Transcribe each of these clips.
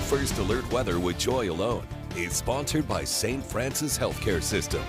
First Alert Weather with Joy Alone is sponsored by St. Francis Healthcare System.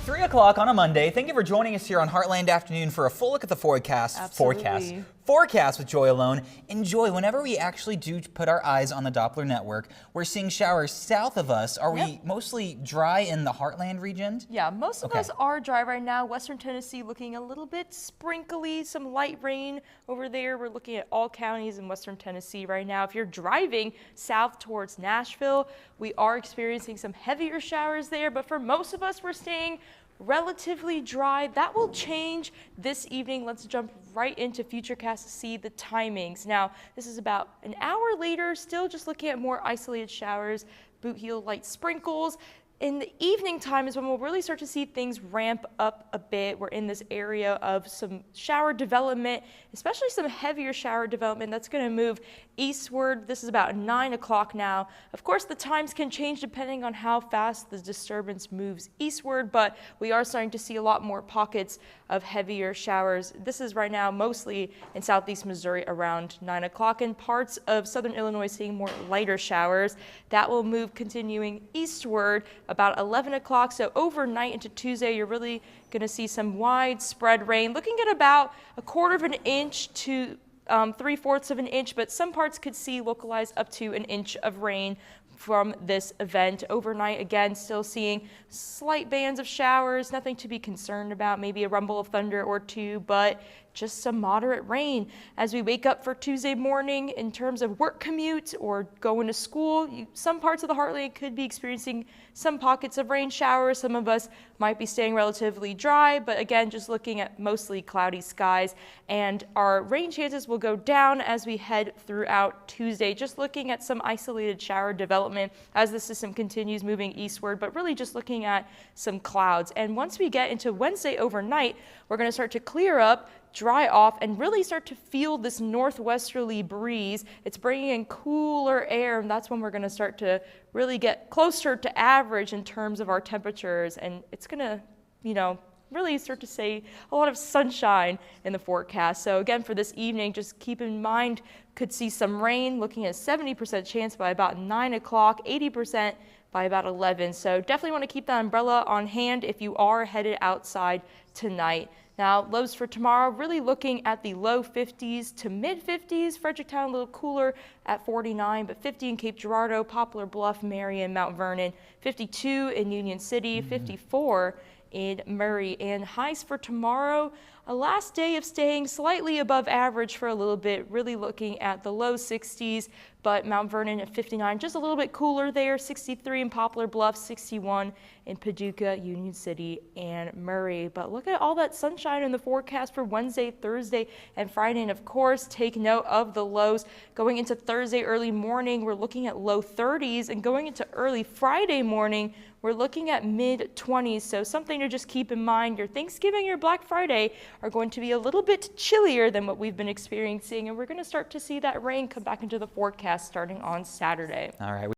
3 o'clock on a Monday. Thank you for joining us here on Heartland Afternoon for a full look at the forecast. Absolutely. Forecast with Joy Alone. And Joy, whenever we actually do put our eyes on the Doppler network, we're seeing showers south of us. Are we mostly dry in the Heartland region? Yeah, most of us are dry right now. Western Tennessee looking a little bit sprinkly, some light rain over there. We're looking at all counties in Western Tennessee right now. If you're driving south towards Nashville, we are experiencing some heavier showers there, but for most of us, we're staying relatively dry. That will change this evening. Let's jump right into Futurecast to see the timings. Now, this is about an hour later, still just looking at more isolated showers, boot heel light sprinkles. In the evening time is when we'll really start to see things ramp up a bit. We're in this area of some shower development, especially some heavier shower development that's going to move eastward. This is about 9 o'clock now. Of course, the times can change depending on how fast the disturbance moves eastward, but we are starting to see a lot more pockets of heavier showers. This is right now mostly in southeast Missouri around 9 o'clock, and parts of southern Illinois seeing more lighter showers. That will move continuing eastward about 11 o'clock. So overnight into Tuesday, you're really going to see some widespread rain, looking at about 1/4 of an inch to 3/4 of an inch, but some parts could see localized up to an inch of rain from this event. Overnight, again, still seeing slight bands of showers, nothing to be concerned about, maybe a rumble of thunder or two, but just some moderate rain. As we wake up for Tuesday morning, in terms of work commute or going to school, some parts of the Heartland could be experiencing some pockets of rain showers. Some of us might be staying relatively dry, but again, just looking at mostly cloudy skies, and our rain chances will go down as we head throughout Tuesday. Just looking at some isolated shower development as the system continues moving eastward, but really just looking at some clouds. And once we get into Wednesday overnight, we're going to start to clear up, dry off, and really start to feel this northwesterly breeze. It's bringing in cooler air, and that's when we're going to start to really get closer to average in terms of our temperatures, and it's going to, really start to see a lot of sunshine in the forecast. So again, for this evening, just keep in mind, could see some rain, looking at 70% chance by about 9 o'clock, 80% by about 11. So definitely want to keep that umbrella on hand if you are headed outside tonight. Now, lows for tomorrow, really looking at the low 50s to mid 50s. Fredericktown a little cooler at 49, but 50 in Cape Girardeau, Poplar Bluff, Marion, Mount Vernon, 52 in Union City, 54 in Murray. And highs for tomorrow, a last day of staying slightly above average for a little bit, really looking at the low 60s, but Mount Vernon at 59, just a little bit cooler there, 63 in Poplar Bluff, 61 in Paducah, Union City, and Murray. But look at all that sunshine in the forecast for Wednesday, Thursday, and Friday. And of course, take note of the lows. Going into Thursday early morning, we're looking at low 30s, and going into early Friday morning, we're looking at mid 20s. So something to just keep in mind. Your Thanksgiving, your Black Friday are going to be a little bit chillier than what we've been experiencing, and we're going to start to see that rain come back into the forecast starting on Saturday. All right.